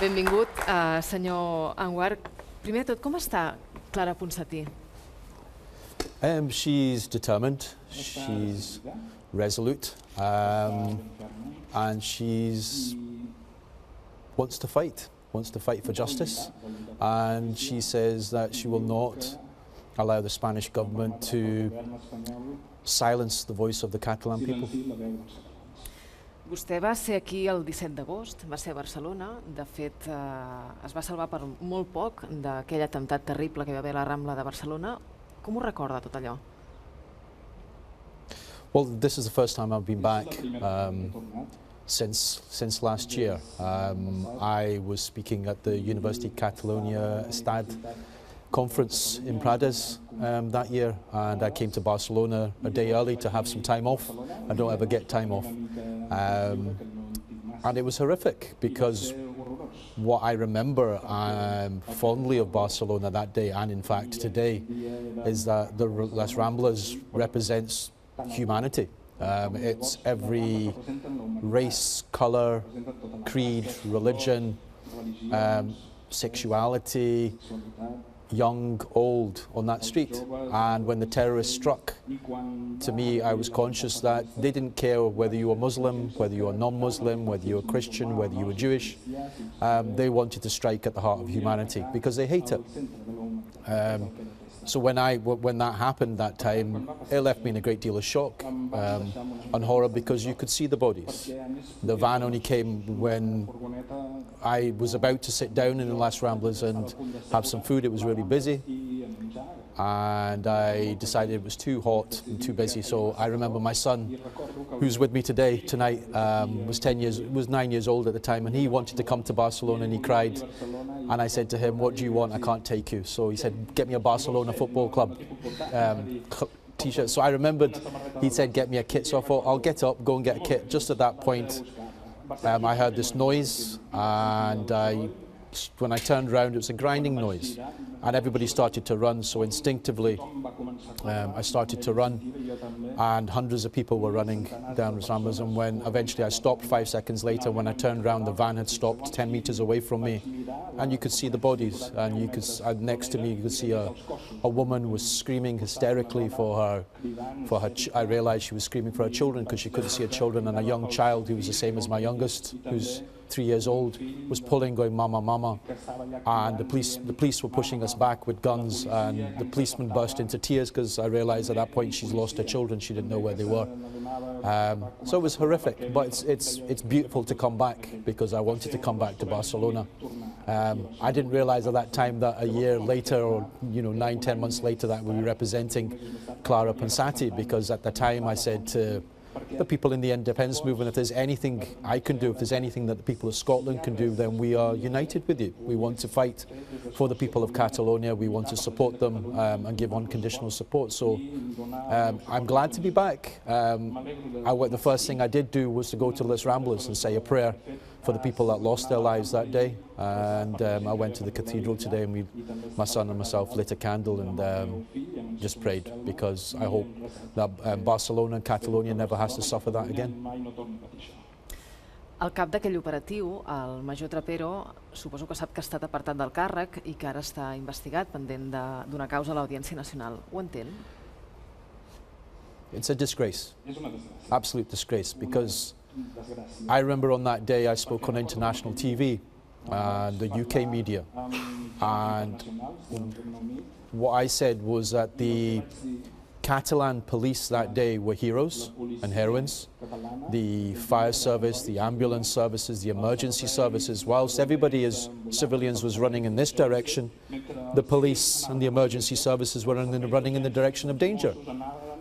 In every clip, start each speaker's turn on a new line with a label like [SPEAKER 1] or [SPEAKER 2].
[SPEAKER 1] Benvingut, senyor Anwar. Primer de tot, com està Clara Ponsatí?
[SPEAKER 2] She's determined, she's resolute, and she wants to fight for justice, and she says that she will not allow the Spanish government to silence the voice of the Catalan people.
[SPEAKER 1] Vostè va ser aquí el 17 d'agost, va ser a Barcelona. De fet, es va salvar per molt poc d'aquell atemptat terrible que hi va haver a la Rambla de Barcelona. Com ho recorda tot allò?
[SPEAKER 2] Well, this is the first time I've been back since last year. I was speaking at the University of Catalonia STAD conference in Prades that year, and I came to Barcelona a day early to have some time off. I don't ever get time off. And it was horrific, because what I remember fondly of Barcelona that day, and in fact today, is that the Las Ramblas represents humanity. It's every race, colour, creed, religion, sexuality, young, old, on that street. And when the terrorists struck, to me, I was conscious that they didn't care whether you were Muslim, whether you were non-Muslim, whether you were Christian, whether you were Jewish. They wanted to strike at the heart of humanity because they hate it. So when that happened that time, it left me in a great deal of shock and horror, because you could see the bodies. The van only came when I was about to sit down in the Las Ramblas and have some food. It was really busy, and I decided it was too hot and too busy. So I remember my son, who's with me tonight, was 9 years old at the time, and he wanted to come to Barcelona, and he cried. And I said to him, "What do you want? I can't take you." So he said, "Get me a Barcelona Football Club t-shirt." So I remembered he said, "Get me a kit." So I thought, I'll get up, go and get a kit. Just at that point, I heard this noise, and when I turned around, it was a grinding noise, and everybody started to run. So instinctively, I started to run, and hundreds of people were running down the Ramblas. And when eventually I stopped 5 seconds later, when I turned around, the van had stopped 10 meters away from me, and you could see the bodies. And you could, next to me, you could see a woman was screaming hysterically for her. I realized she was screaming for her children, because she couldn't see her children, and a young child who was the same as my youngest, who's 3 years old, was pulling, going, "Mama, mama." And the police were pushing us back with guns, and the policeman burst into tears, because I realized at that point she's lost her children. She didn't know where they were. So it was horrific, but it's beautiful to come back, because I wanted to come back to Barcelona. I didn't realize at that time that a year later, or 9-10 months later, that we were representing Clara Ponsatí, because at the time I said to the people in the independence movement, if there's anything I can do, if there's anything that the people of Scotland can do, then we are united with you. We want to fight for the people of Catalonia. We want to support them and give unconditional support. So I'm glad to be back. The first thing I did do was to go to Las Ramblas and say a prayer for the people that lost their lives that day. And I went to the cathedral today, and my son and myself lit a candle and just prayed, because I hope that Barcelona and Catalonia never has to suffer that again.
[SPEAKER 1] El cap d'aquell operatiu, el major Trapero, suposo que sap que ha estat apartat del càrrec i que ara està investigat pendent d'una causa a l'Audiència Nacional. Ho entén?
[SPEAKER 2] It's a disgrace, absolute disgrace, because I remember on that day I spoke on international TV and the UK media, and what I said was that the Catalan police that day were heroes and heroines. The fire service, the ambulance services, the emergency services, whilst everybody as civilians was running in this direction, the police and the emergency services were running in the direction of danger.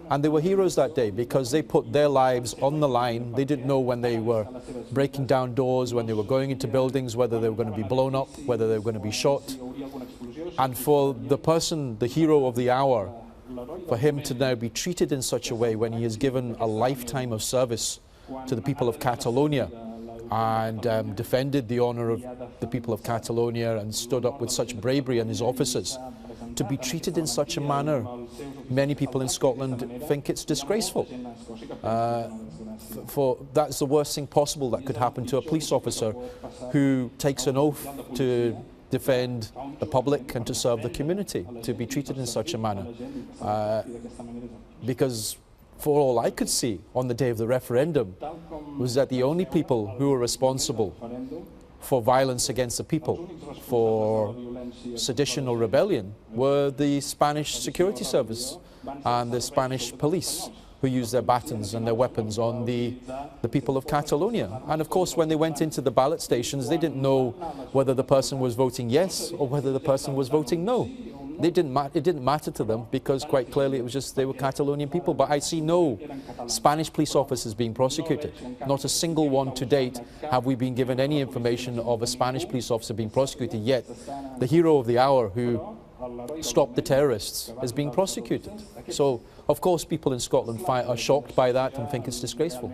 [SPEAKER 2] And they were heroes that day, because they put their lives on the line. They didn't know when they were breaking down doors, when they were going into buildings, whether they were going to be blown up, whether they were going to be shot. And for the person, the hero of the hour, for him to now be treated in such a way when he has given a lifetime of service to the people of Catalonia and defended the honour of the people of Catalonia and stood up with such bravery and his officers to be treated in such a manner, many people in Scotland think it's disgraceful. That's the worst thing possible that could happen to a police officer who takes an oath to defend the public and to serve the community, to be treated in such a manner. Because for all I could see on the day of the referendum was that the only people who were responsible for violence against the people, for sedition or rebellion, were the Spanish security service and the Spanish police, who used their batons and their weapons on the people of Catalonia. And of course, when they went into the ballot stations, they didn't know whether the person was voting yes or whether the person was voting no. It didn't matter to them, because quite clearly it was just they were Catalonian people. But I see no Spanish police officers being prosecuted. Not a single one to date have we been given any information of a Spanish police officer being prosecuted, yet the hero of the hour who stopped the terrorists is being prosecuted. So, of course, people in Scotland are shocked by that and think it's disgraceful.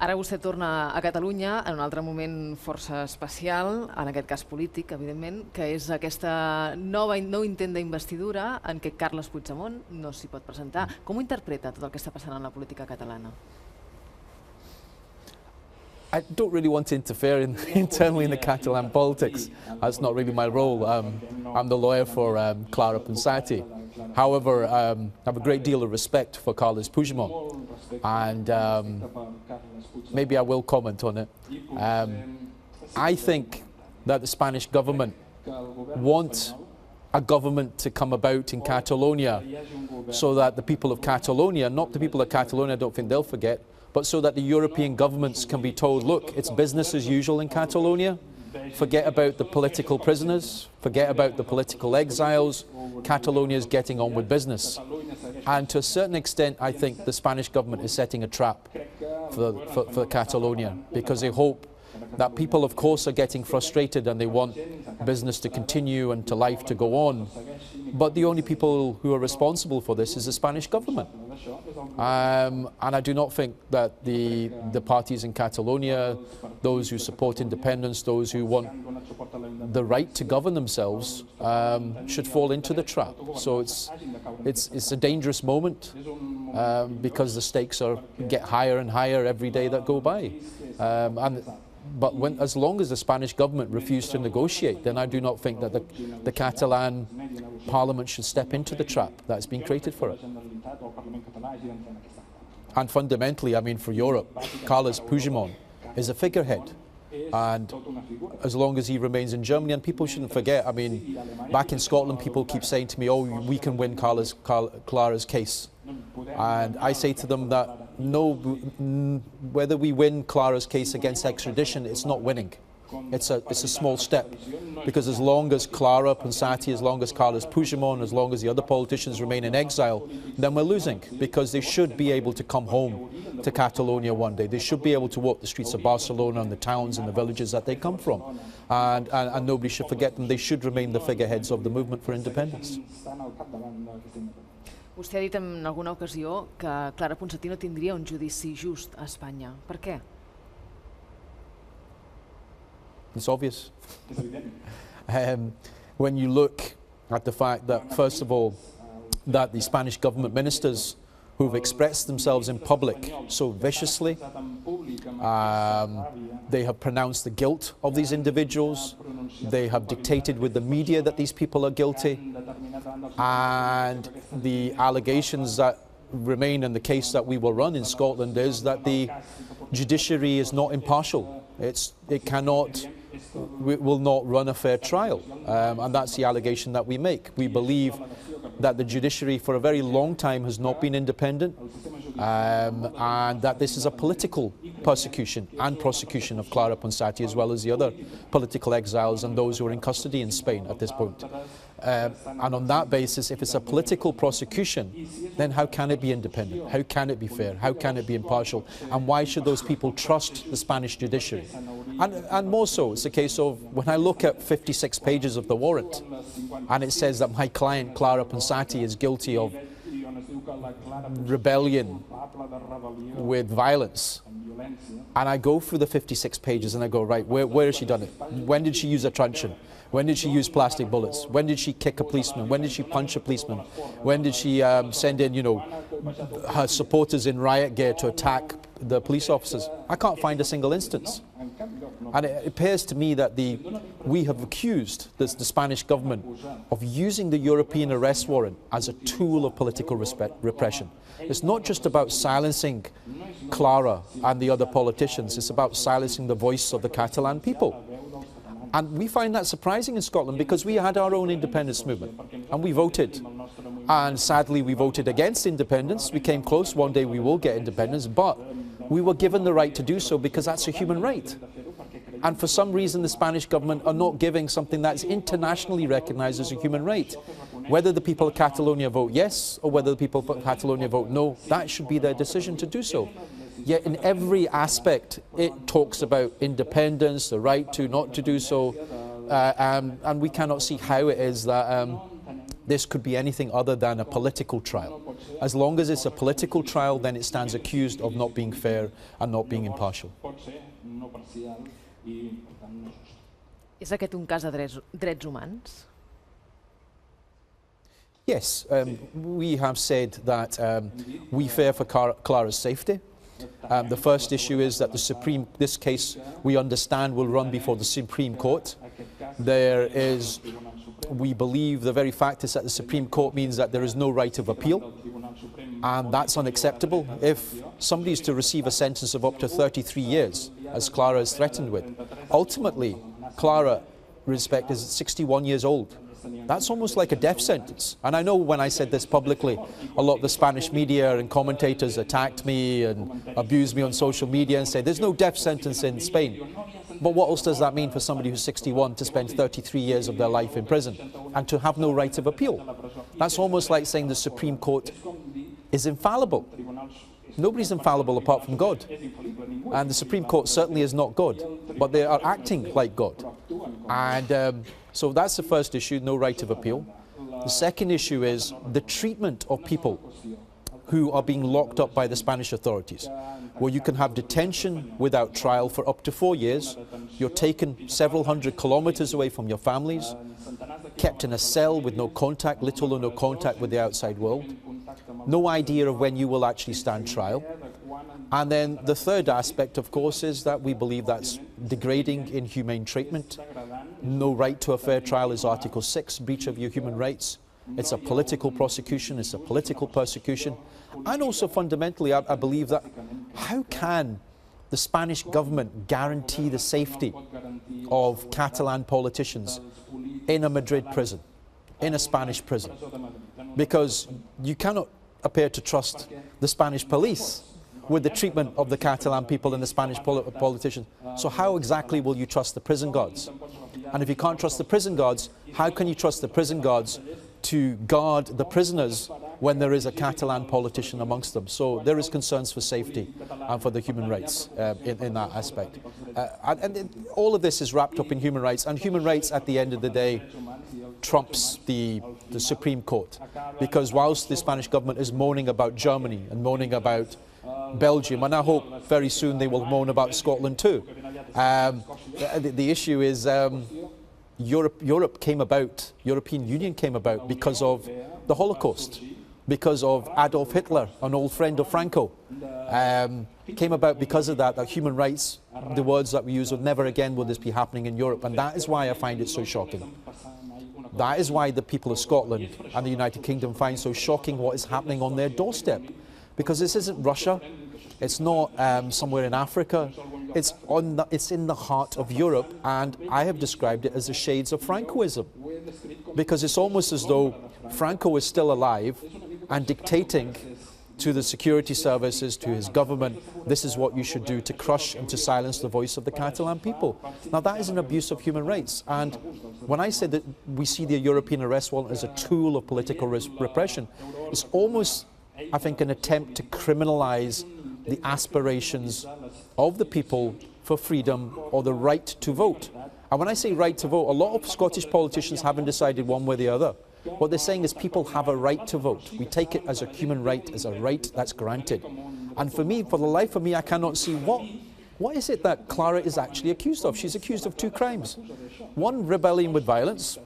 [SPEAKER 1] Ara vostè torna a Catalunya en un altre moment força especial, en aquest cas polític, evidentment, que és aquesta nou intent d'investidura en què Carles Puigdemont no s'hi pot presentar. Com ho interpreta tot el que està passant en la política catalana?
[SPEAKER 2] I don't really want to interfere internally in the Catalan politics. That's not really my role. I'm the lawyer for Clara Ponsatí. However, I have a great deal of respect for Carles Puigdemont, and maybe I will comment on it. I think that the Spanish government want a government to come about in Catalonia so that the people of Catalonia, not the people of Catalonia, I don't think they'll forget, but so that the European governments can be told, look, it's business as usual in Catalonia. Forget about the political prisoners, forget about the political exiles. Catalonia is getting on with business. And to a certain extent, I think the Spanish government is setting a trap for Catalonia, because they hope that people, of course, are getting frustrated and they want business to continue and to life to go on. But the only people who are responsible for this is the Spanish government. And I do not think that the parties in Catalonia, those who support independence, those who want the right to govern themselves, should fall into the trap. So it's a dangerous moment because the stakes get higher and higher every day that go by. But as long as the Spanish government refused to negotiate, then I do not think that the Catalan Parliament should step into the trap that has been created for it. And fundamentally, I mean, for Europe, Carles Puigdemont is a figurehead. And as long as he remains in Germany, and people shouldn't forget, I mean, back in Scotland, people keep saying to me, oh, we can win Clara's case. And I say to them that no, whether we win Clara's case against extradition, it's not winning. It's a small step, because as long as Clara Ponsatí, as long as Carles Puigdemont, as long as the other politicians remain in exile, then we're losing, because they should be able to come home to Catalonia one day. They should be able to walk the streets of Barcelona and the towns and the villages that they come from. And nobody should forget them. They should remain the figureheads of the movement for independence.
[SPEAKER 1] Vostè ha dit en alguna ocasió que Clara Ponsatí no tindria un judici just a Espanya. Per què?
[SPEAKER 2] It's obvious. When you look at the fact that, first of all, that the Spanish government ministers who've expressed themselves in public so viciously, they have pronounced the guilt of these individuals, they have dictated with the media that these people are guilty, and the allegations that remain in the case that we will run in Scotland is that the judiciary is not impartial. It will not run a fair trial, and that's the allegation that we make. We believe that the judiciary for a very long time has not been independent, and that this is a political persecution and prosecution of Clara Ponsatí, as well as the other political exiles and those who are in custody in Spain at this point. And on that basis, if it's a political prosecution, then how can it be independent? How can it be fair? How can it be impartial? And why should those people trust the Spanish judiciary? And more so, it's a case of, when I look at 56 pages of the warrant, and it says that my client, Clara Ponsatí, is guilty of rebellion with violence, And I go through the 56 pages and I go, right, where has she done it? When did she use a truncheon? When did she use plastic bullets? When did she kick a policeman? When did she punch a policeman? When did she send in, you know, her supporters in riot gear to attack the police officers? I can't find a single instance. And it appears to me that we have accused the Spanish government of using the European arrest warrant as a tool of political repression. It's not just about silencing Clara and the other politicians, it's about silencing the voice of the Catalan people. And we find that surprising in Scotland because we had our own independence movement and we voted. And sadly we voted against independence. We came close, one day we will get independence, but we were given the right to do so because that's a human right. And for some reason the Spanish government are not giving something that's internationally recognized as a human right. Whether the people of Catalonia vote yes or whether the people of Catalonia vote no, that should be their decision to do so. Yet in every aspect it talks about independence, the right to not to do so, and we cannot see how it is that this could be anything other than a political trial. As long as it's a political trial, then it stands accused of not being fair and not being impartial.
[SPEAKER 1] És aquest un cas de drets humans?
[SPEAKER 2] Yes, we have said that we fear for Clara's safety. The first issue is that this case, we understand, will run before the Supreme Court. We believe the very fact is that the Supreme Court means that there is no right of appeal, and that's unacceptable. If somebody is to receive a sentence of up to 33 years, as Clara is threatened with, ultimately, Clara, respect, is 61 years old. That's almost like a death sentence. And I know when I said this publicly, a lot of the Spanish media and commentators attacked me and abused me on social media and said, there's no death sentence in Spain. But what else does that mean for somebody who's 61 to spend 33 years of their life in prison and to have no right of appeal? That's almost like saying the Supreme Court is infallible. Nobody's infallible apart from God. And the Supreme Court certainly is not God, but they are acting like God. And so that's the first issue, no right of appeal. The second issue is the treatment of people who are being locked up by the Spanish authorities, where you can have detention without trial for up to 4 years. You're taken several hundred kilometers away from your families, kept in a cell with no contact, little or no contact with the outside world, no idea of when you will actually stand trial. And then the third aspect, of course, is that we believe that's degrading, inhumane treatment. No right to a fair trial is Article 6, breach of your human rights. It's a political prosecution, it's a political persecution. And also fundamentally, I believe that how can the Spanish government guarantee the safety of Catalan politicians in a Madrid prison, in a Spanish prison? Because you cannot appear to trust the Spanish police with the treatment of the Catalan people and the Spanish politicians. So how exactly will you trust the prison guards? And if you can't trust the prison guards, how can you trust the prison guards to guard the prisoners when there is a Catalan politician amongst them? So there is concerns for safety and for the human rights in that aspect. And all of this is wrapped up in human rights, and human rights at the end of the day trumps the Supreme Court. Because whilst the Spanish government is moaning about Germany and moaning about Belgium, and I hope very soon they will moan about Scotland too. The issue is Europe came about, European Union came about because of the Holocaust, because of Adolf Hitler, an old friend of Franco. Came about because of that human rights, the words that we use, of never again will this be happening in Europe, and that is why I find it so shocking. That is why the people of Scotland and the United Kingdom find so shocking what is happening on their doorstep. Because this isn't Russia, it's not somewhere in Africa, it's in the heart of Europe, and I have described it as the shades of Francoism. Because it's almost as though Franco is still alive and dictating to the security services, to his government, this is what you should do to crush and to silence the voice of the Catalan people. Now that is an abuse of human rights, and when I said that we see the European arrest warrant as a tool of political repression, it's almost, I think, an attempt to criminalize the aspirations of the people for freedom or the right to vote. And when I say right to vote, a lot of Scottish politicians haven't decided one way or the other. What they're saying is people have a right to vote. We take it as a human right, as a right that's granted. And for me, for the life of me, I cannot see what is it that Clara is actually accused of. She's accused of 2 crimes. One, rebellion with violence.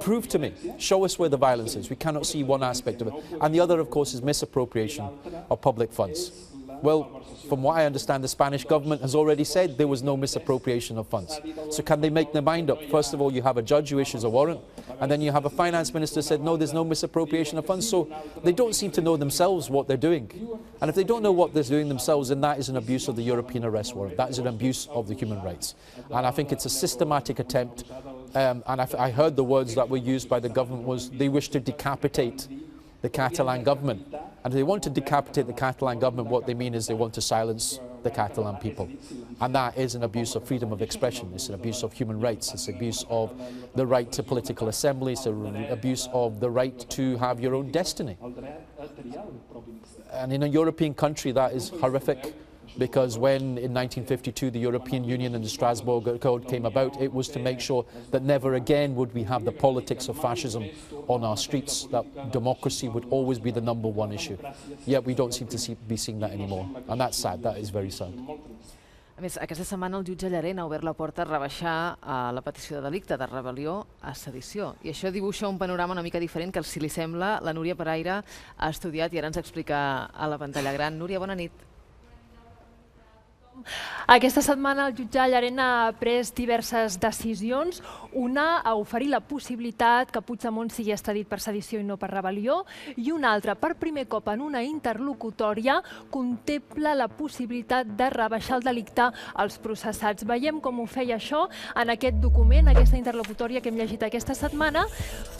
[SPEAKER 2] Prove to me, show us where the violence is. We cannot see one aspect of it. And the other, of course, is misappropriation of public funds. Well, from what I understand, the Spanish government has already said there was no misappropriation of funds. So can they make their mind up? First of all, you have a judge who issues a warrant, and then you have a finance minister who said, no, there's no misappropriation of funds. So they don't seem to know themselves what they're doing. And if they don't know what they're doing themselves, then that is an abuse of the European arrest warrant. That is an abuse of the human rights. And I think it's a systematic attempt. And I heard the words that were used by the government was they wish to decapitate the Catalan government. And if they want to decapitate the Catalan government, what they mean is they want to silence the Catalan people. And that is an abuse of freedom of expression. It's an abuse of human rights. It's an abuse of the right to political assembly. It's an abuse of the right to have your own destiny. And in a European country, that is horrific. Because when in 1952 the European Union and the Strasbourg Code came about, it was to make sure that never again would we have the politics of fascism on our streets, that democracy would always be the #1 issue. Yet we don't seem to be seeing that anymore, and that's sad, that is very sad.
[SPEAKER 1] A més, aquesta setmana el jutge Llarena ha obert la porta a rebaixar la petició de delicte de rebel·lió a sedició. I això dibuixa un panorama una mica diferent que, si li sembla, la Núria Paraire ha estudiat i ara ens explica a la pantalla gran. Núria, bona nit.
[SPEAKER 3] Aquesta setmana el jutge Llarena ha pres diverses decisions. Una, a oferir la possibilitat que Puigdemont sigui extradit per sedició i no per rebel·lió, i una altra, per primer cop en una interlocutòria, contempla la possibilitat de rebaixar el delicte als processats. Veiem com ho feia això en aquest document, aquesta interlocutòria que hem llegit aquesta setmana.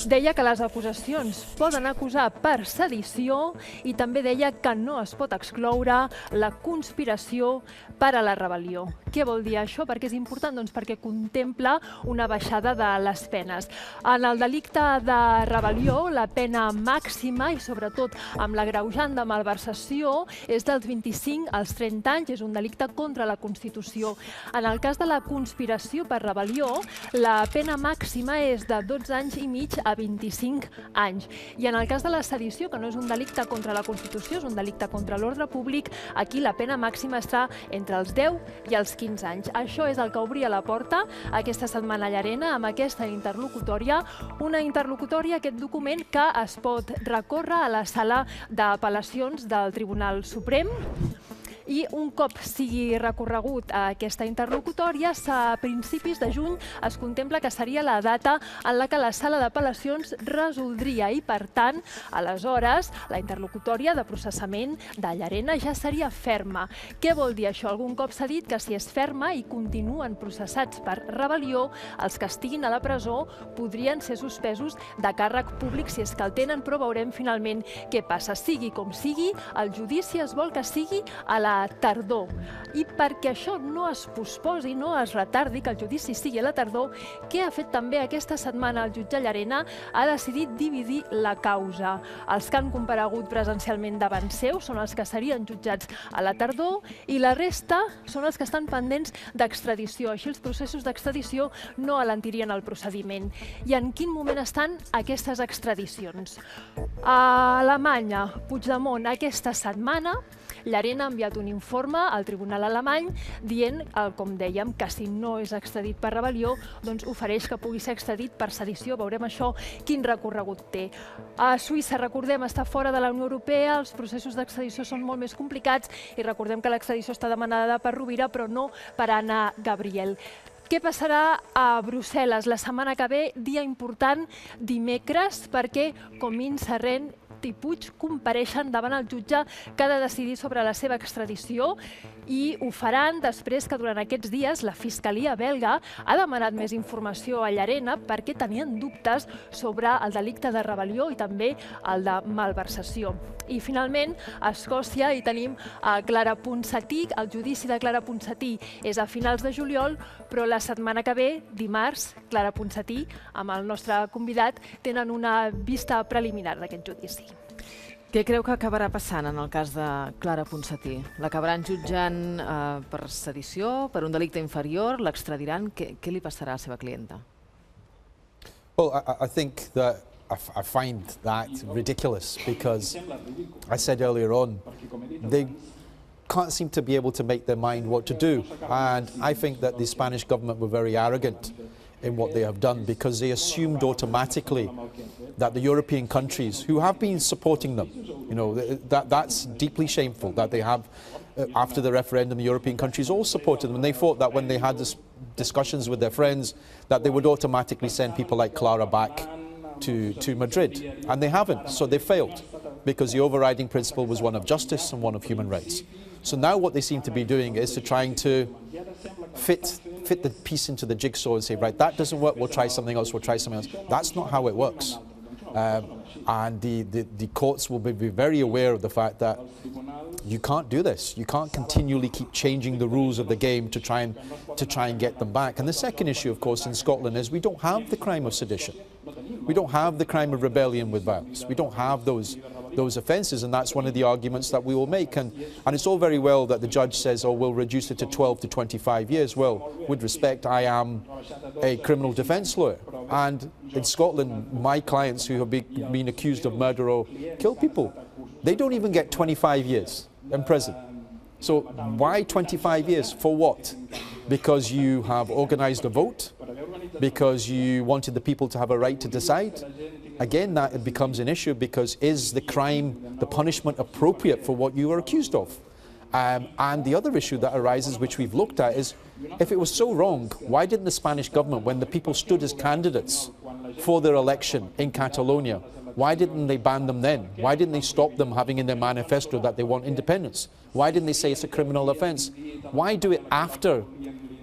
[SPEAKER 3] Deia que les acusacions poden acusar per sedició i també deia que no es pot excloure la conspiració per a la rebel·lió. Què vol dir això? Per què és important? Doncs perquè contempla una baixada de les penes. En el delicte de rebel·lió, la pena màxima, i sobretot amb l'agreujant de malversació, és dels 25 als 30 anys, és un delicte contra la Constitució. En el cas de la conspiració per rebel·lió, la pena màxima és de 12 anys i mig a 25 anys. I en el cas de la sedició, que no és un delicte contra la Constitució, és un delicte contra l'ordre públic, aquí la pena màxima està entre els 10 i els 15 anys. Això és el que obria la porta aquesta setmana Llarena amb aquesta interlocutòria, una interlocutòria, aquest document, que es pot recórrer a la sala d'apel·lacions del Tribunal Suprem. I un cop sigui recorregut a aquesta interlocutòria, a principis de juny es contempla que seria la data en la que la sala d'apel·lacions resoldria i, per tant, aleshores, la interlocutòria de processament de Llarena ja seria ferma. Què vol dir això? Algun cop s'ha dit que si és ferma i continuen processats per rebel·lió, els que estiguin a la presó podrien ser suspesos de càrrec públic si és que el tenen, però veurem finalment què passa. Sigui com sigui, el judici es vol que sigui a la tardor. I perquè això no es posposi, no es retardi, que el judici sigui a la tardor, què ha fet també aquesta setmana el jutge Llarena? Ha decidit dividir la causa. Els que han comparegut presencialment davant seu són els que serien jutjats a la tardor i la resta són els que estan pendents d'extradició. Així els processos d'extradició no alentirien el procediment. I en quin moment estan aquestes extradicions? A Alemanya, Puigdemont, aquesta setmana, Llarena ha enviat un informe al tribunal alemany dient, com dèiem, que si no és extradit per rebel·lió, doncs ofereix que pugui ser extradit per sedició. Veurem això quin recorregut té. A Suïssa, recordem, està fora de la Unió Europea, els processos d'extradició són molt més complicats i recordem que l'extradició està demanada per Rovira, però no per Anna Gabriel. Què passarà a Brussel·les la setmana que ve? Dia important, dimecres, perquè Comín, Sarrent i Puig compareixen davant el jutge que ha de decidir sobre la seva extradició i ho faran després que durant aquests dies la Fiscalia belga ha demanat més informació a Llarena perquè tenien dubtes sobre el delicte de rebel·lió i també el de malversació. I finalment, a Escòcia hi tenim a Clara Ponsatí. El judici de Clara Ponsatí és a finals de juliol, però la setmana que ve, dimarts, Clara Ponsatí, amb el nostre convidat, tenen una vista preliminar d'aquest judici.
[SPEAKER 1] Què creu que acabarà passant en el cas de Clara Ponsatí? L'acabaran jutjant per sedició, per un delicte inferior, l'extradiran? Què li passarà a la seva clienta?
[SPEAKER 2] Well, I think that I find that ridiculous, because I said earlier on, they can't seem to be able to make their mind what to do. And I think that the Spanish government were very arrogant in what they have done, because they assumed automatically that the European countries who have been supporting them, you know, that's deeply shameful that they have, after the referendum, the European countries all supported them, and they thought that when they had this discussions with their friends that they would automatically send people like Clara back to Madrid, and they haven't. So they failed, because the overriding principle was one of justice and one of human rights. So now what they seem to be doing is to trying to fit the piece into the jigsaw and say, right, that doesn't work, we'll try something else, we'll try something else. That's not how it works. And the courts will be very aware of the fact that you can't do this. You can't continually keep changing the rules of the game to try and get them back. And the second issue, of course, in Scotland is we don't have the crime of sedition. We don't have the crime of rebellion with violence. We don't have those offences, and that's one of the arguments that we will make. And it's all very well that the judge says, oh, we'll reduce it to 12 to 25 years. Well, with respect, I am a criminal defence lawyer. And in Scotland, my clients who have been accused of murder or kill people, they don't even get 25 years in prison. So why 25 years? For what? Because you have organised a vote? Because you wanted the people to have a right to decide? Again, that it becomes an issue, because is the crime, the punishment appropriate for what you are accused of? And the other issue that arises, which we've looked at, is if it was so wrong, why didn't the Spanish government, when the people stood as candidates for their election in Catalonia, why didn't they ban them then? Why didn't they stop them having in their manifesto that they want independence? Why didn't they say it's a criminal offence? Why do it after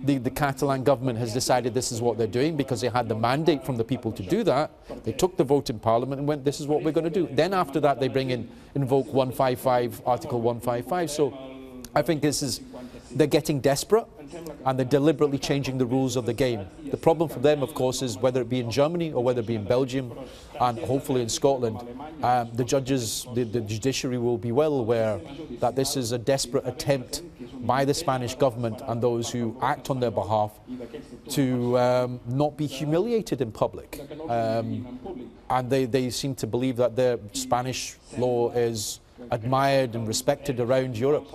[SPEAKER 2] the Catalan government has decided this is what they're doing, because they had the mandate from the people to do that? They took the vote in Parliament and went, this is what we're going to do. Then after that, they invoke 155, Article 155. So I think they're getting desperate, and they're deliberately changing the rules of the game. The problem for them, of course, is whether it be in Germany or whether it be in Belgium, and hopefully in Scotland, the judges, the judiciary will be well aware that this is a desperate attempt by the Spanish government and those who act on their behalf to not be humiliated in public. And they seem to believe that their Spanish law is admired and respected around Europe.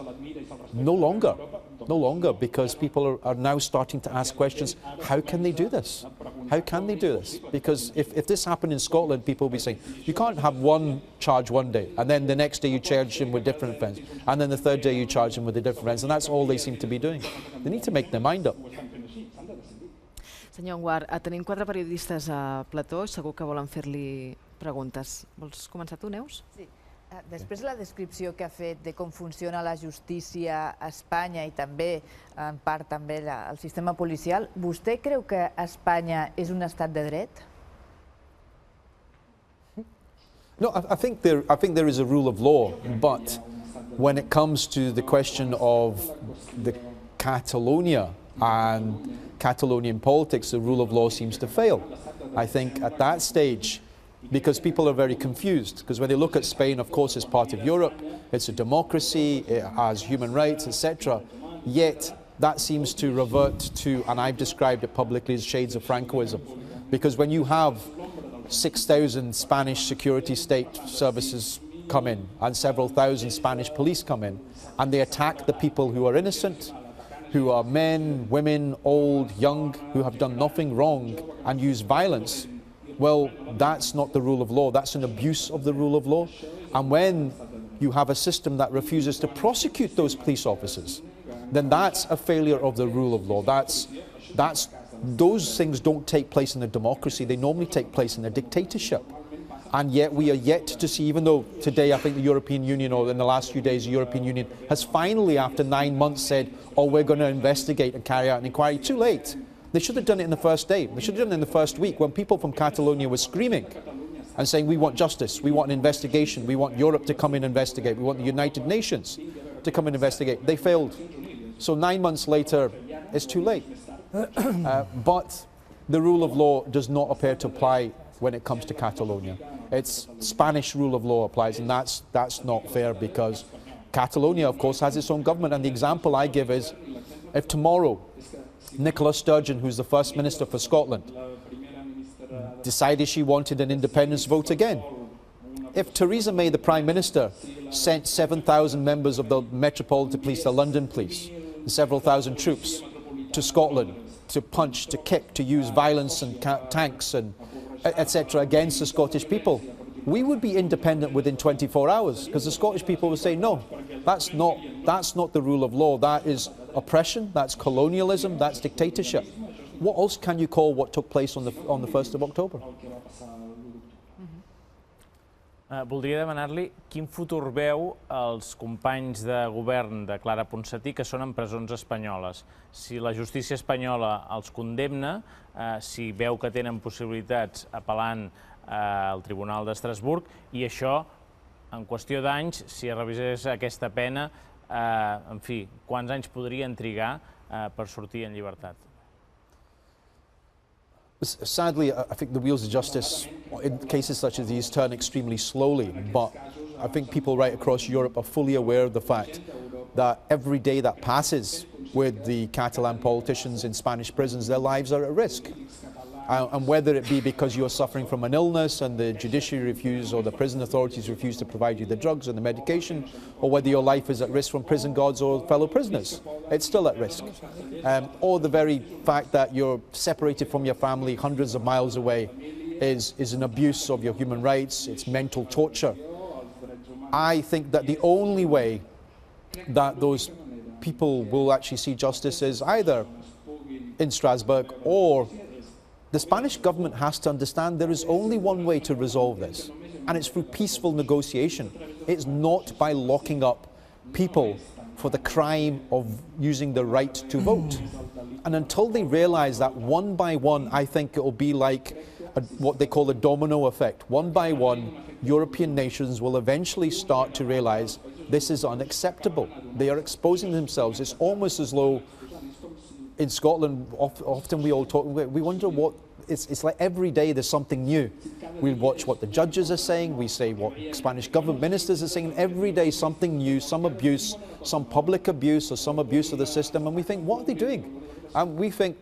[SPEAKER 2] No longer, because people are now starting to ask questions, how can they do this? How can they do this? Because if this happened in Scotland, people will be saying, you can't have one charge one day, and then the next day you charge him with different offence, and then the third day you charge him with a different offence, and that's all they seem to be doing. They need to make their mind up.
[SPEAKER 1] Senyor Anwar, tenim 4 periodistes a plató, segur que volen fer-li preguntes. Vols començar tu, Neus?
[SPEAKER 4] Sí. Després de la descripció que ha fet de com funciona la justícia a Espanya i també, en part, també el sistema policial, vostè creu que Espanya és un estat de dret?
[SPEAKER 2] No, I think there is a rule of law, but when it comes to the question of the Catalonia and Catalonian politics, the rule of law seems to fail. I think at that stage, because people are very confused, because when they look at Spain, of course, it's part of Europe, it's a democracy, it has human rights, etc. Yet that seems to revert to, and I've described it publicly as shades of Francoism, because when you have 6,000 Spanish security state services come in and several thousand Spanish police come in, and they attack the people who are innocent, who are men, women, old, young, who have done nothing wrong, and use violence, well, that's not the rule of law. That's an abuse of the rule of law. And when you have a system that refuses to prosecute those police officers, then that's a failure of the rule of law. Those things don't take place in a democracy. They normally take place in a dictatorship. And yet we are yet to see, even though today I think the European Union, or in the last few days the European Union, has finally, after 9 months, said, oh, we're going to investigate and carry out an inquiry. Too late. They should have done it in the first day. They should have done it in the first week, when people from Catalonia were screaming and saying, we want justice, we want an investigation, we want Europe to come and investigate, we want the United Nations to come and investigate. They failed. So 9 months later, it's too late. But the rule of law does not appear to apply when it comes to Catalonia. It's Spanish rule of law applies, and that's not fair, because Catalonia, of course, has its own government. And the example I give is, if tomorrow Nicola Sturgeon, who's the First Minister for Scotland, decided she wanted an independence vote again. If Theresa May, the Prime Minister, sent 7,000 members of the Metropolitan Police, the London Police, and several thousand troops to Scotland to punch, to kick, to use violence and tanks and etc. against the Scottish people, we would be independent within 24 hours because the Scottish people would say, no, that's not the rule of law. That is oppression, that's colonialism, that's dictatorship. What else can you call what took place on the 1st of October?
[SPEAKER 5] Voldria demanar-li quin futur veu els companys de govern de Clara Ponsatí que són en presons espanyoles. Si la justícia espanyola els condemna, si veu que tenen possibilitats apel·lant al Tribunal d'Estrasburg, i això, en qüestió d'anys, si es revisés aquesta pena, en fi, quants anys podrien trigar per sortir en llibertat?
[SPEAKER 2] Sadly, I think the wheels of justice in cases such as these turn extremely slowly, but I think people right across Europe are fully aware of the fact that every day that passes with the Catalan politicians in Spanish prisons, their lives are at risk. And whether it be because you're suffering from an illness and the judiciary refuse or the prison authorities refuse to provide you the drugs and the medication, or whether your life is at risk from prison guards or fellow prisoners, it's still at risk. Or the very fact that you're separated from your family hundreds of miles away is an abuse of your human rights, it's mental torture. I think that the only way that those people will actually see justice is either in Strasbourg, or the Spanish government has to understand there is only one way to resolve this, and it's through peaceful negotiation. It's not by locking up people for the crime of using the right to vote. And until they realize that one by one, I think it will be like what they call a domino effect. One by one, European nations will eventually start to realize this is unacceptable. They are exposing themselves. It's almost as though in Scotland, often we all talk, we wonder what, it's like every day there's something new. We watch what the judges are saying, we say what Spanish government ministers are saying, every day something new, some abuse, some public abuse or some abuse of the system, and we think, what are they doing? And we think,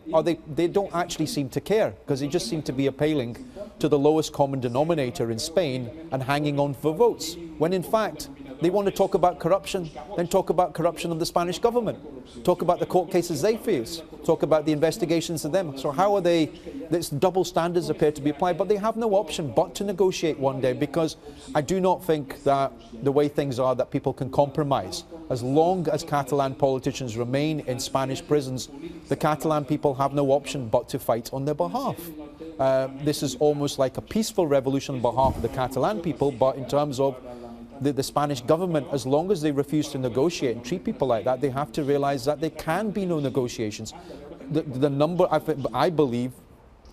[SPEAKER 2] they don't actually seem to care, because they just seem to be appealing to the lowest common denominator in Spain and hanging on for votes, when in fact, they want to talk about corruption, then talk about corruption of the Spanish government. Talk about the court cases they face. Talk about the investigations of them. So how are they, this double standards appear to be applied, but they have no option but to negotiate one day, because I do not think that the way things are that people can compromise. As long as Catalan politicians remain in Spanish prisons, the Catalan people have no option but to fight on their behalf. This is almost like a peaceful revolution on behalf of the Catalan people, but in terms of the Spanish government, as long as they refuse to negotiate and treat people like that, they have to realize that there can be no negotiations. The number, I believe,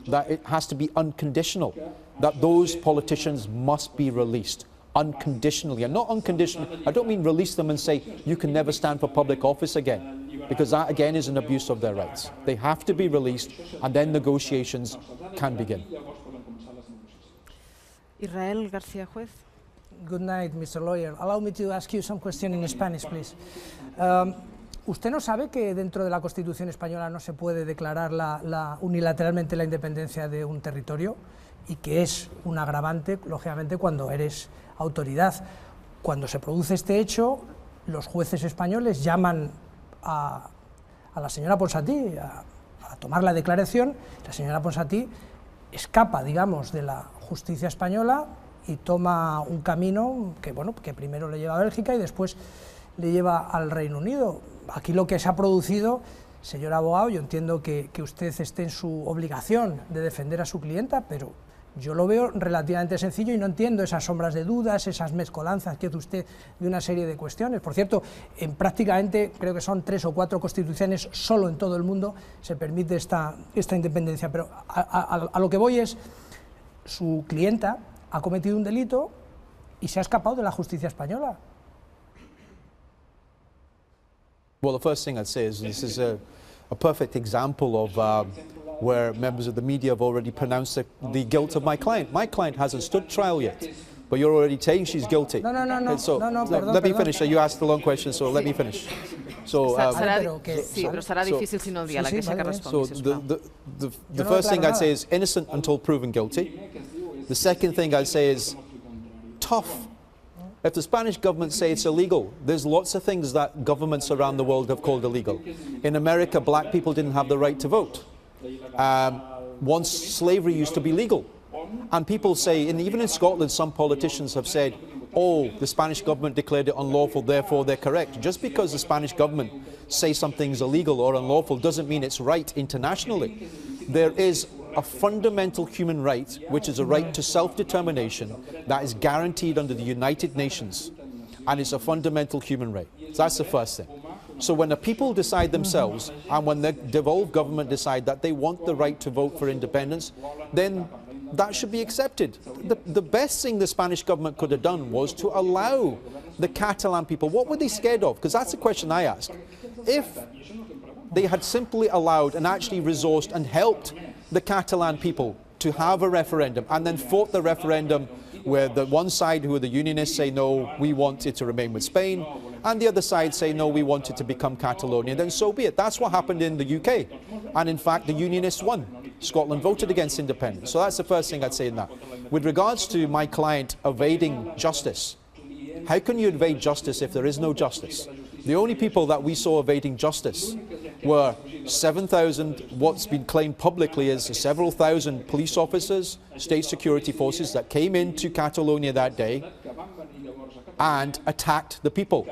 [SPEAKER 2] that it has to be unconditional, that those politicians must be released unconditionally, and not unconditionally. I don't mean release them and say you can never stand for public office again, because that again is an abuse of their rights. They have to be released, and then negotiations can begin.
[SPEAKER 1] Israel García Juez.
[SPEAKER 6] Good night, Mr. Lawyer. Allow me to ask you some question in Spanish, please. ¿Usted no sabe que dentro de la Constitución española no se puede declarar unilateralmente la independencia de un territorio? Y que es un agravante, lógicamente, cuando eres autoridad. Cuando se produce este hecho, los jueces españoles llaman a la señora Ponsatí a tomar la declaración. La señora Ponsatí escapa, digamos, de la justicia española y toma un camino que, bueno, que primero le lleva a Bélgica y después le lleva al Reino Unido. Aquí lo que se ha producido, señor abogado, yo entiendo que usted esté en su obligación de defender a su clienta, pero yo lo veo relativamente sencillo y no entiendo esas sombras de dudas, esas mezcolanzas que hace usted de una serie de cuestiones. Por cierto, en prácticamente, creo que son 3 o 4 constituciones, solo en todo el mundo se permite esta independencia. Pero a lo que voy es, su clienta ha cometido un delito y se ha escapado de la justicia española.
[SPEAKER 2] Well, the first thing I'd say is this is a perfect example of where members of the media have already pronounced the guilt of my client. My client hasn't stood trial yet, but you're already saying she's guilty.
[SPEAKER 6] No,
[SPEAKER 2] So, let me finish. You asked the long question, so let me finish.
[SPEAKER 1] Sí, però serà difícil si no el diàleg. Deixa que respongui, sisplau.
[SPEAKER 2] The first thing I'd say is innocent until proven guilty. The second thing I'd say is tough. If the Spanish government say it's illegal, there's lots of things that governments around the world have called illegal. In America, black people didn't have the right to vote. Once slavery used to be legal. And people say, and even in Scotland, some politicians have said, oh, the Spanish government declared it unlawful, therefore they're correct. Just because the Spanish government say something's illegal or unlawful doesn't mean it's right internationally. There is a fundamental human right, which is a right to self-determination, that is guaranteed under the United Nations, and it's a fundamental human right. So that's the first thing. So when the people decide themselves, and when the devolved government decide that they want the right to vote for independence, then that should be accepted. The best thing the Spanish government could have done was to allow the Catalan people, what were they scared of? Because that's the question I ask. If they had simply allowed and actually resourced and helped the Catalan people to have a referendum and then fought the referendum where the one side, who are the unionists, say no, we want it to remain with Spain, and the other side say no, we want it to become Catalonia, then so be it. That's what happened in the UK. And in fact, the unionists won. Scotland voted against independence. So that's the first thing I'd say in that. With regards to my client evading justice, how can you evade justice if there is no justice? The only people that we saw evading justice were 7,000, what's been claimed publicly as several thousand police officers, state security forces that came into Catalonia that day and attacked the people.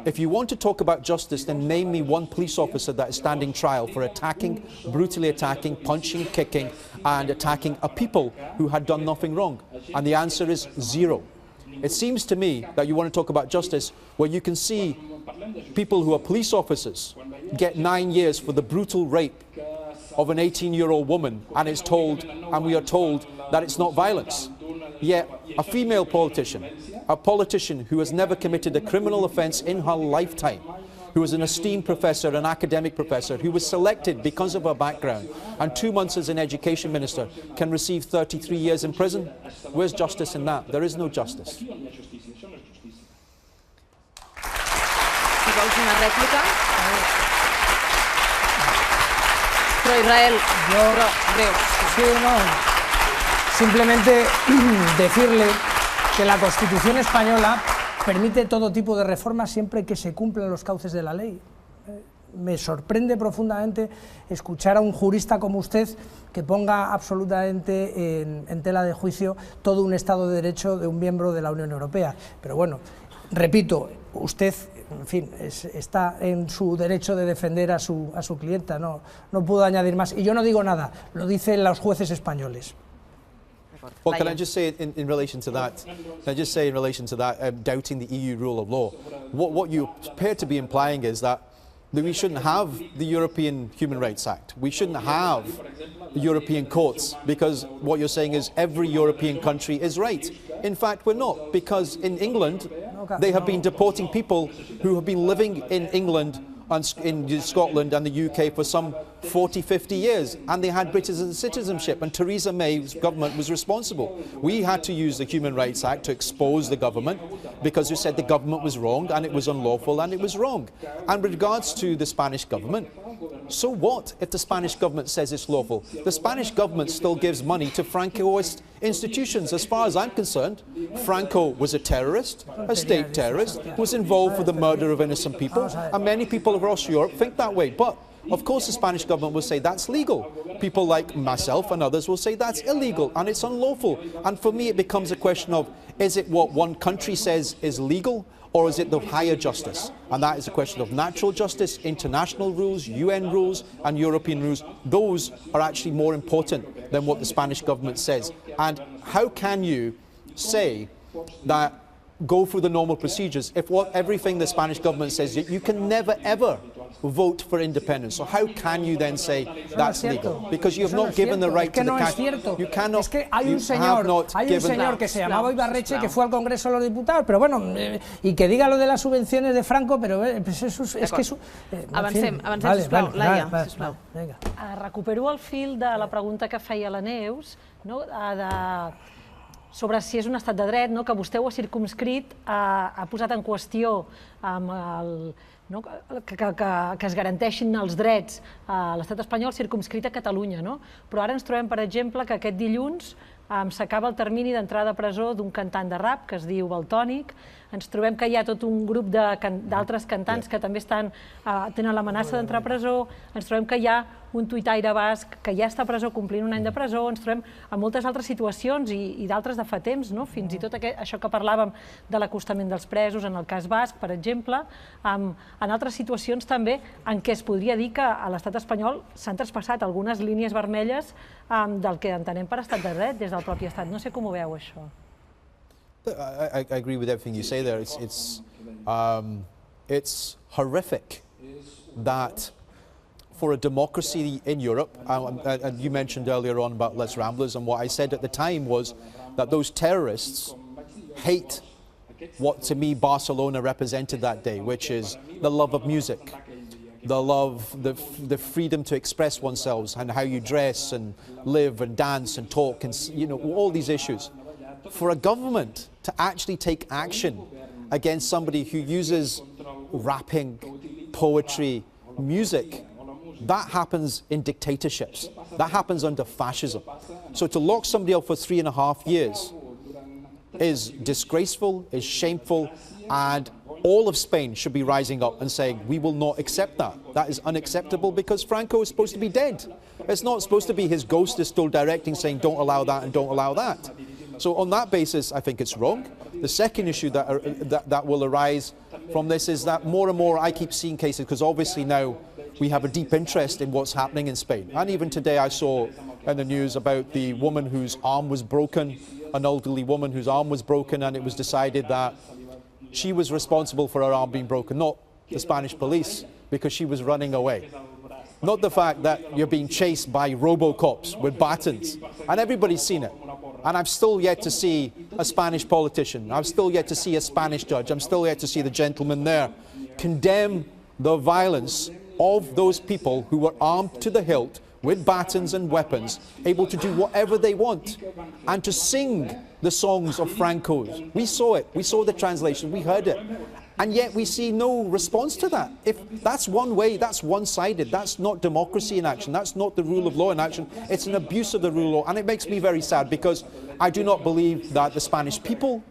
[SPEAKER 2] If you want to talk about justice, then name me one police officer that is standing trial for attacking, brutally attacking, punching, kicking, and attacking a people who had done nothing wrong. And the answer is zero. It seems to me that you want to talk about justice where you can see people who are police officers get 9 years for the brutal rape of an 18-year-old woman, and we are told that it's not violence. Yet a female politician, a politician who has never committed a criminal offence in her lifetime, who is an esteemed professor, an academic professor, who was selected because of her background, and 2 months as an education minister, can receive 33 years in prison? Where's justice in that? There is no justice.
[SPEAKER 1] Si vols una rèplica? Però Israel, breu.
[SPEAKER 6] Sí, no. Simplemente decirle que la Constitución española permite todo tipo de reformas siempre que se cumplan los cauces de la ley. Me sorprende profundamente escuchar a un jurista como usted que ponga absolutamente en tela de juicio todo un Estado de Derecho de un miembro de la Unión Europea. Pero bueno, repito, usted, en fin, está en su derecho de defender a su clienta, no puedo añadir más. Y yo no digo nada, lo dicen los jueces españoles.
[SPEAKER 2] Well, can I just say in relation to that, doubting the EU rule of law, what you appear to be implying is that we shouldn't have the European Human Rights Act. We shouldn't have the European courts, because what you're saying is every European country is right. In fact, we're not, because in England, they have been deporting people who have been living in England and in Scotland and the UK for some 40, 50 years, and they had British citizenship, and Theresa May's government was responsible. We had to use the Human Rights Act to expose the government because we said the government was wrong and it was unlawful and it was wrong. And with regards to the Spanish government, so what if the Spanish government says it's lawful? The Spanish government still gives money to Francoist institutions. As far as I'm concerned, Franco was a terrorist, a state terrorist, was involved with the murder of innocent people, and many people across Europe think that way. But of course the Spanish government will say that's legal. People like myself and others will say that's illegal and it's unlawful. And for me it becomes a question of, is it what one country says is legal, or is it the higher justice? And that is a question of natural justice, international rules, UN rules and European rules. Those are actually more important than what the Spanish government says. And how can you say that go through the normal procedures if everything the Spanish government says, you can never ever vote for independence? So how can you then say that's legal? Because you have not given the right to the country. You cannot.
[SPEAKER 6] Es que hay un señor que se llamaba Ibarreche que fue al Congreso de los Diputados, pero bueno, y que diga lo de las subvenciones de Franco, pero pues eso es que
[SPEAKER 1] avancem, sisplau, Laia, sisplau.
[SPEAKER 7] Recupero el fil de la pregunta que feia la Neus, no? Sobre si és un estat de dret, que vostè ho ha circumscrit, ha posat en qüestió amb no? que es garanteixin els drets a l'estat espanyol circumscrit a Catalunya. No? Però ara ens trobem, per exemple, que aquest dilluns s'acaba el termini d'entrada a presó d'un cantant de rap que es diu Valtònic. Ens trobem que hi ha tot un grup d'altres cantants que també tenen l'amenaça d'entrar a presó. Ens trobem que hi ha un tuitaire basc que ja està a presó complint un any de presó. Ens trobem en moltes altres situacions i d'altres de fa temps, fins i tot això que parlàvem de l'acostament dels presos en el cas basc, per exemple, en altres situacions també en què es podria dir que a l'estat espanyol s'han traspassat algunes línies vermelles del que entenem per estat de dret des del propi estat. No sé com ho veu, això.
[SPEAKER 2] I agree with everything you say there. It's horrific that for a democracy in Europe, and you mentioned earlier on about Les Ramblers, and what I said at the time was that those terrorists hate what to me Barcelona represented that day, which is the love of music, the freedom to express oneself and how you dress and live and dance and talk and, you know, all these issues. For a government to actually take action against somebody who uses rapping, poetry, music, that happens in dictatorships. That happens under fascism. So to lock somebody up for 3.5 years is disgraceful, is shameful, and all of Spain should be rising up and saying, we will not accept that. That is unacceptable because Franco is supposed to be dead. It's not supposed to be his ghost is still directing, saying don't allow that and don't allow that. So on that basis, I think it's wrong. The second issue that will arise from this is that more and more I keep seeing cases, because obviously now we have a deep interest in what's happening in Spain. And even today I saw in the news about the woman whose arm was broken, an elderly woman whose arm was broken, and it was decided that she was responsible for her arm being broken, not the Spanish police, because she was running away. Not the fact that you're being chased by robo-cops with batons, and everybody's seen it. And I've still yet to see a Spanish politician, I've still yet to see a Spanish judge, I'm still yet to see the gentleman there condemn the violence of those people who were armed to the hilt with batons and weapons, able to do whatever they want, and to sing the songs of Franco's. We saw it, we saw the translation, we heard it, and yet we see no response to that. If that's one way, that's one-sided, that's not democracy in action, that's not the rule of law in action, it's an abuse of the rule of law, and it makes me very sad because I do not believe that the Spanish people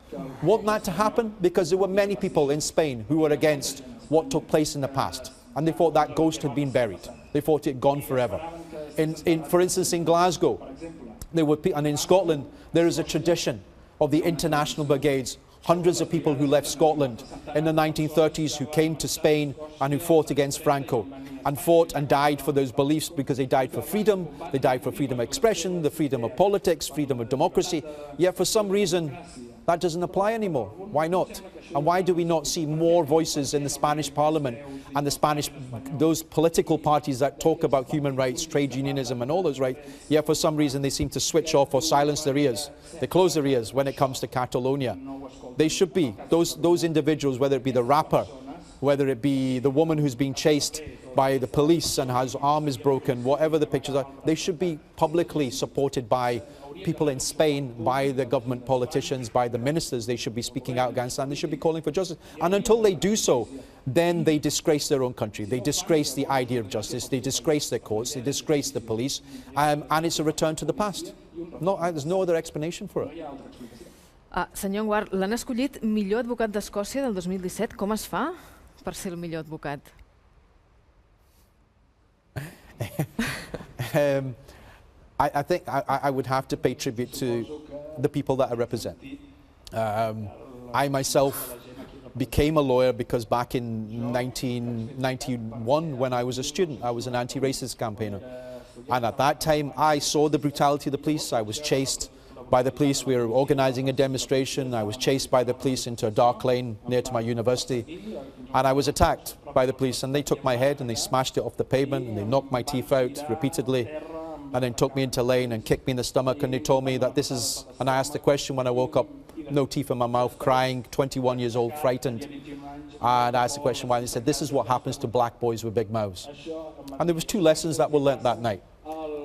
[SPEAKER 2] want that to happen, because there were many people in Spain who were against what took place in the past, and they thought that ghost had been buried, they thought it had gone forever. For instance, in Glasgow, and in Scotland, there is a tradition of the international brigades, hundreds of people who left Scotland in the 1930s who came to Spain and who fought against Franco and fought and died for those beliefs, because they died for freedom of expression, the freedom of politics, freedom of democracy. Yet for some reason that doesn't apply anymore. Why not? And why do we not see more voices in the Spanish Parliament and those political parties that talk about human rights, trade unionism and all those rights, yet for some reason they seem to switch off or silence their ears. They close their ears when it comes to Catalonia. They should be, those individuals, whether it be the rapper, whether it be the woman who's being chased by the police and whose arm is broken, whatever the pictures are, they should be publicly supported by people in Spain, by the government politicians, by the ministers. They should be speaking out against that, and they should be calling for justice. And until they do so, then they disgrace their own country. They disgrace the idea of justice. They disgrace their courts. They disgrace the police. And it's a return to the past. There's no other explanation for it.
[SPEAKER 1] Senyor Anwar, l'han escollit millor advocat d'Escòcia del 2017. Com es fa per ser el millor advocat?
[SPEAKER 2] I think I would have to pay tribute to the people that I represent. I myself became a lawyer because back in 1991, when I was a student, I was an anti-racist campaigner. And at that time, I saw the brutality of the police. I was chased by the police. We were organizing a demonstration. I was chased by the police into a dark lane near to my university. And I was attacked by the police, and they took my head and they smashed it off the pavement and they knocked my teeth out repeatedly, and then took me into a lane and kicked me in the stomach, and they told me that this is, and I asked the question when I woke up, no teeth in my mouth, crying, 21 years old, frightened. And I asked the question why, and they said, this is what happens to black boys with big mouths. And there was 2 lessons that were learnt that night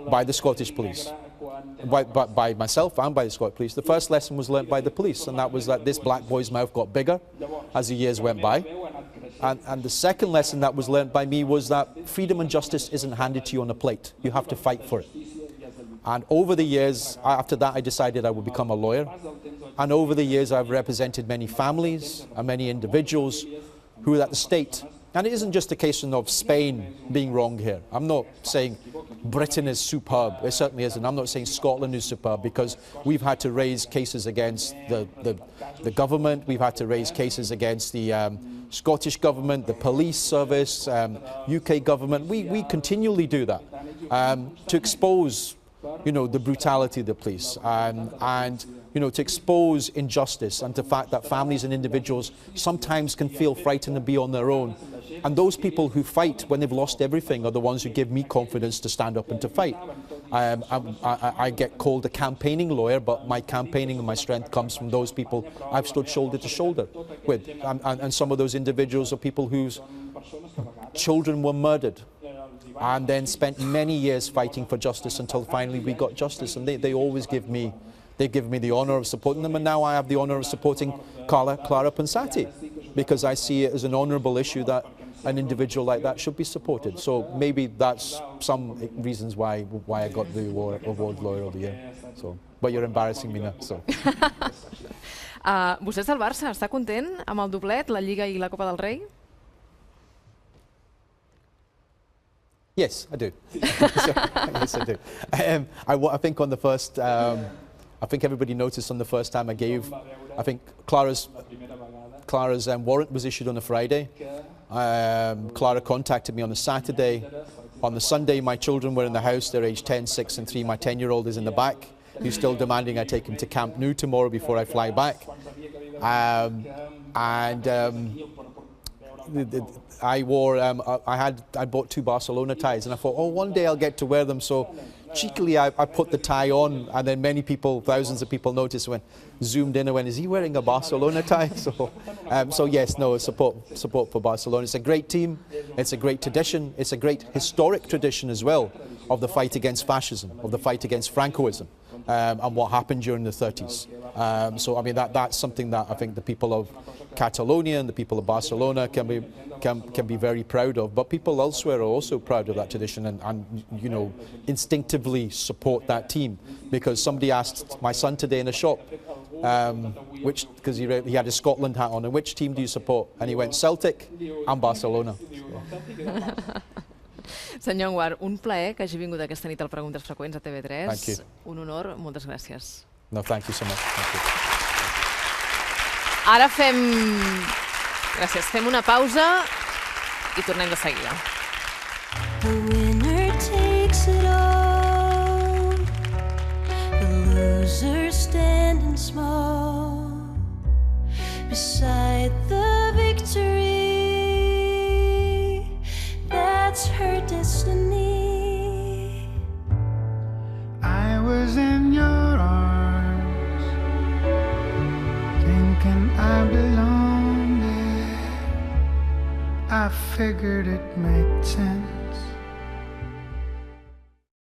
[SPEAKER 2] by the Scottish police, by myself and by the Scottish police. The first lesson was learnt by the police, and that was that this black boy's mouth got bigger as the years went by. And the second lesson that was learned by me was that freedom and justice isn't handed to you on a plate. You have to fight for it. And over the years, after that, I decided I would become a lawyer. And over the years, I've represented many families and many individuals who are at the state. And it isn't just a case of Spain being wrong here. I'm not saying Britain is superb. It certainly isn't. I'm not saying Scotland is superb, because we've had to raise cases against the government. We've had to raise cases against the Scottish government, the police service, UK government. We continually do that to expose, the brutality of the police and to expose injustice and the fact that families and individuals sometimes can feel frightened and be on their own. And those people who fight when they've lost everything are the ones who give me confidence to stand up and to fight. I get called a campaigning lawyer, but my campaigning and my strength comes from those people I've stood shoulder to shoulder with. And some of those individuals are people whose children were murdered and then spent many years fighting for justice until finally we got justice. And they always give me the honour of supporting them, and now I have the honour of supporting Clara Ponsatí, because I see it as an honourable issue that an individual like that should be supported. So maybe that's some reasons why I got the award Lawyer of the Year. So, but you're embarrassing me now. So.
[SPEAKER 1] Vostè és del Barça, està content amb el doblet, la Lliga i la Copa del Rei?
[SPEAKER 2] Yes, I do. Yes, I do. I think on the first, I think everybody noticed on the first time I think Clara's warrant was issued on a Friday. Clara contacted me on a Saturday. On the Sunday, my children were in the house. They're aged 10, 6 and 3. My 10-year-old is in the back. He's still demanding I take him to Camp Nou tomorrow before I fly back. I bought 2 Barcelona ties, and I thought, one day I'll get to wear them. So cheekily, I put the tie on, and then many people, thousands of people noticed when zoomed in and went, "Is he wearing a Barcelona tie?" So yes, no, support for Barcelona. It's a great team. It's a great tradition. It's a great historic tradition as well of the fight against fascism, of the fight against Francoism, and what happened during the 30s. So I mean that's something that I think the people of Catalonia and the people of Barcelona can be very proud of, but people elsewhere are also proud of that tradition and instinctively support that team. Because somebody asked my son today in a shop, because he had his Scotland hat on, and which team do you support? And he went Celtic and Barcelona.
[SPEAKER 1] Senyor Anwar, un plaer que hagi vingut aquesta nit al Preguntes Freqüents a TV3.
[SPEAKER 2] Thank you.
[SPEAKER 1] Un honor, moltes gràcies.
[SPEAKER 2] No, thank you so much. Thank you.
[SPEAKER 1] Ara fem una pausa i tornem de seguida.
[SPEAKER 8] The winner takes it all. The loser standing small beside the victory. That's her destiny.
[SPEAKER 9] I was in your arms, thinking I belonged there. I figured it made sense.